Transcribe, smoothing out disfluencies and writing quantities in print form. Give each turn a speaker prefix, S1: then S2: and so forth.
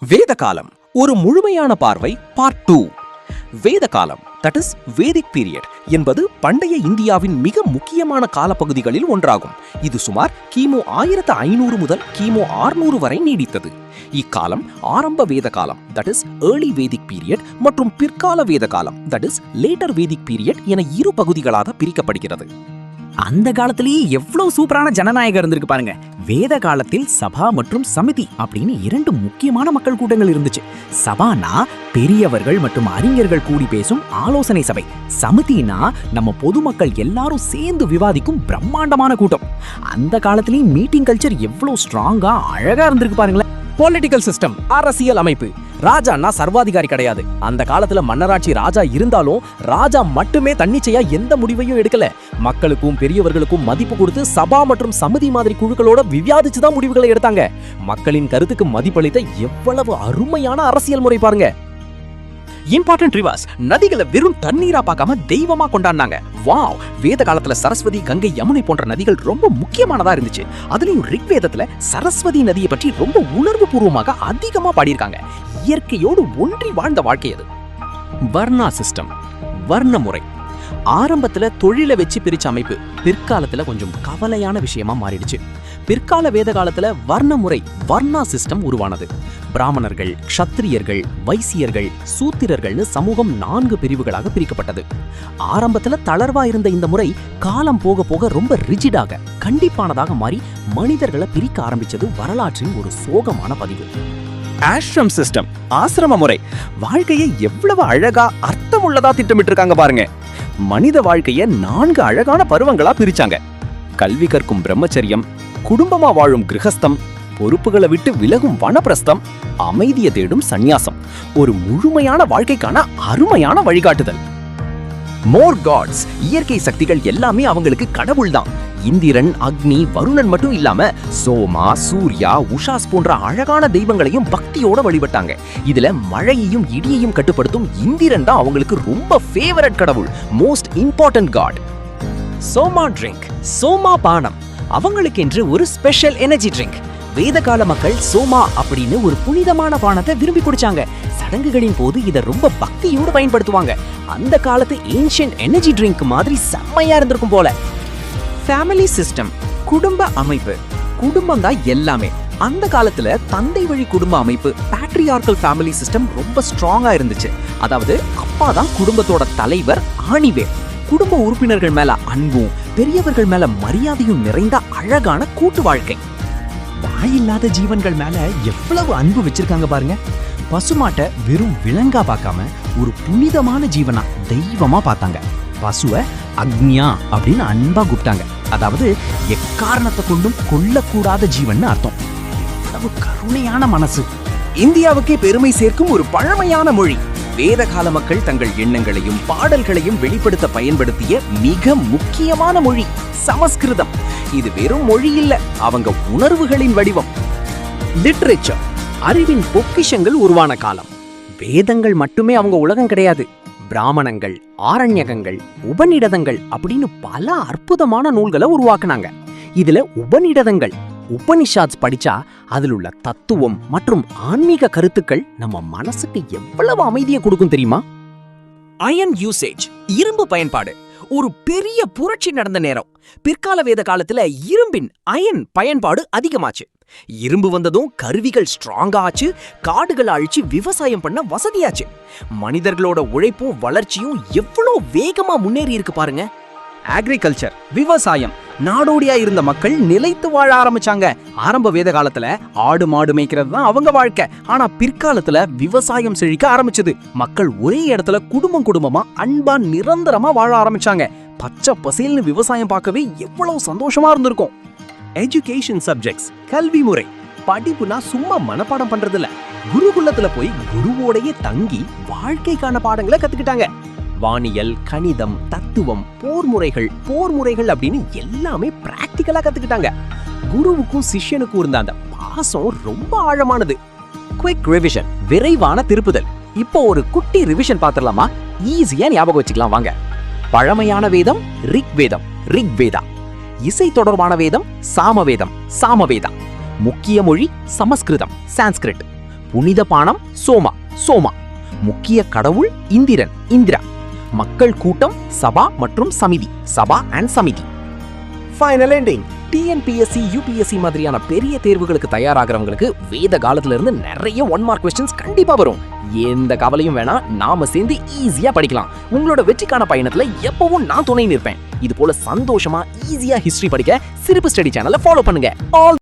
S1: வேத காலம் ஒரு முழுமையான பார்வை பார்ட் 2. வேத காலம் தட் இஸ் வேதிக் பீரியட் என்பது பண்டைய இந்தியாவின் மிக முக்கியமான காலப்பகுதிகளில் ஒன்றாகும். இது சுமார் கிமு 1500 முதல் கிமு 600 வரை நீடித்தது. இக்காலம் ஆரம்ப வேத காலம் that is early Vedic period மற்றும் பிற்கால வேத காலம் that is later Vedic period என இரு பகுதிகளாக பிரிக்கப்படுகிறது.
S2: அந்த காலத்திலேயே எவ்வளவு சூப்பரான ஜனநாயகம் இருந்திருக்கு பாருங்க. வேத காலத்தில் சபா மற்றும் சமிதி அப்படின்னு இரண்டு முக்கியமான மக்கள் கூட்டங்கள் இருந்துச்சு. சபானா பெரியவர்கள் மற்றும் அறிஞர்கள் கூடி பேசும் ஆலோசனை சபை. சமிதினா நம்ம பொதுமக்கள் எல்லாரும் சேர்ந்து விவாதிக்கும் பிரம்மாண்டமான கூட்டம். அந்த காலத்திலேயும் மீட்டிங் கல்ச்சர் எவ்வளவு ஸ்ட்ராங்கா அழகா இருந்திருக்கு பாருங்களேன்.
S1: பொலிட்டிக்கல் சிஸ்டம் அரசியல் அமைப்பு. ராஜான்னா சர்வாதிகாரி கிடையாது. அந்த காலத்துல மன்னராட்சி ராஜா இருந்தாலும் ராஜா மட்டுமே தன்னிச்சையா எந்த முடிவையும் எடுக்கல. மக்களுக்கும் பெரியவர்களுக்கும் மதிப்பு கொடுத்து சபா மற்றும் சமிதி மாதிரி குழுக்களோட விவாதிச்சுதான் முடிவுகளை எடுத்தாங்க. மக்களின் கருத்துக்கு மதிப்பளித்த எவ்வளவு அருமையான அரசியல் முறை பாருங்க. இம்பார்ட்டன்ட் ரிவர்ஸ், நதிகளை வெறும் தண்ணீரா பார்க்காம தெய்வமா கொண்டாடினாங்க. வாவ், வேத காலத்துல சரஸ்வதி, கங்கை, யமுனை போன்ற நதிகள் ரொம்ப முக்கியமானதா இருந்துச்சு. அதுலயும் ரிக்வேதத்துல சரஸ்வதி நதியை பற்றி ரொம்ப உணர்வு பூர்வமாக அதிகமா பாடியிருக்காங்க. இயற்கையோடு ஒன்றி வாழ்ந்த வாழ்க்கை அது. வர்ணா சிஸ்டம், வர்ண முறை. ஆரம்பத்துல தொழிலை வச்சு பிரிச்ச அமைப்பு பிற்காலத்துல கொஞ்சம் கவலையான விஷயமா மாறிடுச்சு. பிற்கால வேத காலத்துல வர்ண முறை, வர்ணா சிஸ்டம் உருவானது. பிராமணர்கள், க்ஷத்திரியர்கள், வைசியர்கள், சூத்திரர்கள்னு சமூகம் 4 பிரிவுகளாக பிரிக்கப்பட்டது. ஆரம்பத்துல தளர்வா இருந்த இந்த முறை காலம் போக போக ரொம்ப ரிஜிடாக, கண்டிப்பானதாக மாறி மனிதர்களை பிரிக்க ஆரம்பிச்சது வரலாற்றின் ஒரு சோகமான பதிவு. ஆஷ்ரம் சிஸ்டம், ஆசிரம முறை. வாழ்க்கையை எவ்வளவு அழகா அர்த்தமுள்ளதா திட்டமிட்டு இருக்காங்க பாருங்க. மனித வாழ்க்கைய 4 அழகான பருவங்களா பிரிச்சாங்க. கல்வி கற்கும் பிரம்மச்சரியம், குடும்பமா வாழும் கிரகஸ்தம், பொறுப்புகளை விட்டு விலகும் வனப்பிரஸ்தம், அமைதியை தேடும் சந்நியாசம். ஒரு முழுமையான வாழ்க்கைக்கான அருமையான வழிகாட்டுதல். மோர் காட்ஸ், இயற்கை சக்திகள் எல்லாமே அவங்களுக்கு கடவுள் தான். இந்திரன், அக்னி, வருணன் மட்டும் இல்லாம சோமா, சூர்யா, உஷாஸ் போன்ற அழகான தெய்வங்களையும் பக்தியோட வழிபட்டாங்க. இதுல மழையையும் இடியையும் கட்டுப்படுத்தும் இந்திரன் தான் அவங்களுக்கு ரொம்ப ஃபேவரட் கடவுள், மோஸ்ட் இம்பார்ட்டன்ட் காட். சோமா ட்ரிங்க், சோமா பானம், அவங்களுக்கென்று ஒரு ஸ்பெஷல் எனர்ஜி ட்ரிங்க். வேதகால மக்கள் சோமா அப்படின்னு ஒரு புனிதமான பானத்தை விரும்பி குடிச்சாங்க. சடங்குகளின் போது இதை ரொம்ப பக்தியோடு பயன்படுத்துவாங்க. அந்த காலத்து ஏன்ஷியன்ட் எனர்ஜி ட்ரிங்க் மாதிரி செம்மையா இருந்திருக்கும் போல. ஃபேமிலி சிஸ்டம், குடும்ப அமைப்பு. குடும்பம் தான் எல்லாமே. அந்த காலத்துல தந்தை வழி குடும்ப அமைப்பு, பேட்ரியார்கல் ஃபேமிலி சிஸ்டம் ரொம்ப ஸ்ட்ராங்கா இருந்துச்சு. அதாவது அப்பா தான் குடும்பத்தோட தலைவர், ஆணிவேர். குடும்ப உறுப்பினர்கள் மேல அன்பும் பெரியவர்கள் மேல மரியாதையும் நிறைந்த அழகான கூட்டு வாழ்க்கை. வாயில்லாத ஜீவன்கள் மேல எவ்வளவு அன்பு வச்சிருக்காங்க பாருங்க. பசுமாட்டை வெறும் விலங்கா பார்க்காம ஒரு புனிதமான ஜீவனா, தெய்வமா பார்த்தாங்க. பசுவை அக்னியா அப்படின்னு அன்பா கூப்பிட்டாங்க. அதாவது எக்காரணத்தை கொண்டும் கொல்லக்கூடாத ஜீவன் அர்த்தம். எவ்வளவு கருணையான மனசு. இந்தியாவுக்கே பெருமை சேர்க்கும் ஒரு பழமையான மொழி. வேதகால மக்கள் தங்கள் எண்ணங்களையும் பாடல்களையும் வெளிப்படுத்த பயன்படுத்திய மிக முக்கியமான மொழி சமஸ்கிருதம். இது வெறும் மொழி இல்ல, அவங்க உணர்வுகளின் வடிவம். லிட்ரேச்சர், அறிவின் பொக்கிஷங்கள் உருவான காலம். வேதங்கள் மட்டுமே அவங்க உலகம் கிடையாது. பிராமணங்கள், ஆரண்யகங்கள், உபநிடதங்கள் அப்படின்னு பல அற்புதமான நூல்களை உருவாக்குனாங்க. இதுல உபநிடதங்கள், உபனிஷாத்ஸ் படிச்சா அதில் உள்ள தத்துவம் மற்றும் ஆன்மீக கருத்துக்கள் நம்ம மனசுக்கு எவ்வளவு அமைதியை கொடுக்கும் தெரியுமா? அயன் யூசேஜ், இரும்பு பயன்பாடு ஒரு பெரிய புரட்சி நடந்த நேரம். பிற்கால வேத காலத்துல இரும்பின் அயன் பயன்பாடு அதிகமாச்சு. இரும்பு வந்ததும் கருவிகள் ஸ்ட்ராங்கா ஆச்சு, காடுகளை அழிச்சு விவசாயம் பண்ண வசதியாச்சு. மனிதர்களோட உழைப்பும் வளர்ச்சியும் எவ்வளவு வேகமா முன்னேறி இருக்கு பாருங்க. அக்ரிகல்ச்சர், விவசாயம். நாடோடியா இருந்த மக்கள் நிலைத்து வாழ ஆரம்பிச்சாங்க. ஆரம்ப வேத காலத்துல ஆடு மாடு மேய்க்கிறது தான் அவங்க வாழ்க்கை. ஆனா பிற்காலத்துல விவசாயம் செழிக்க ஆரம்பிச்சது. மக்கள் ஒரே இடத்துல குடும்பம் குடும்பமா அன்பா நிரந்தரமா வாழ ஆரம்பிச்சாங்க. பச்சை பசேல்னு விவசாயம் பார்க்கவே எவ்வளவு சந்தோஷமா இருந்திருக்கும். எஜுகேஷன் சப்ஜெக்ட்ஸ், கல்வி முறை. படிப்புனா சும்மா மனப்பாடம் பண்றதில்ல, குருகுலத்துல போய் குருவோடையே தங்கி வாழ்க்கைக்கான பாடங்களை கத்துக்கிட்டாங்க. வானியல், கணிதம், தத்துவம், போர் முறைகள் அப்படின்னு எல்லாமே பிராக்டிகலா கத்துக்கிட்டாங்க. குருவுக்கும் சிஷ்யனுக்கும் இருந்த அந்த பாசம் ரொம்ப ஆழமானது. குவிக் ரிவிஷன், விரைவான திருப்புதல். இப்போ ஒரு குட்டி ரிவிஷன் பார்த்துடலாமா? ஈஸியா ஞாபகம் வச்சுக்கலாம் வாங்க. பழமையான வேதம் ரிக்வேதா. இசை தொடர்பான வேதம் சாமவேதா. முக்கிய மொழி சமஸ்கிருதம், சான்ஸ்கிரிட். புனித பானம் சோமா சோமா, முக்கிய கடவுள் இந்திரன் இந்திரா, மக்கள் கூட்டம் சபா மற்றும் சமிதி சபா அண்ட் சமிதி. Final ending. டிஎன்பிஎஸ்சி யூபிஎஸ்சி மாதிரியான பெரிய தேர்வுகளுக்கு தயாராகிறவங்களுக்கு வேத காலத்துல இருந்து நிறைய 1 மார்க் கொஸ்டின்ஸ் கண்டிப்பா வரும். எந்த கவலையும் வேணாம், நாம சேர்ந்து ஈஸியா படிக்கலாம். உங்களோட வெற்றிக்கான பயணத்துல எப்பவும் நான் துணை நிற்பேன். இது போல சந்தோஷமா ஈஸியா ஹிஸ்டரி படிக்க சிறப்பு ஸ்டடி சேனலை ஃபாலோ பண்ணுங்க. ஆல்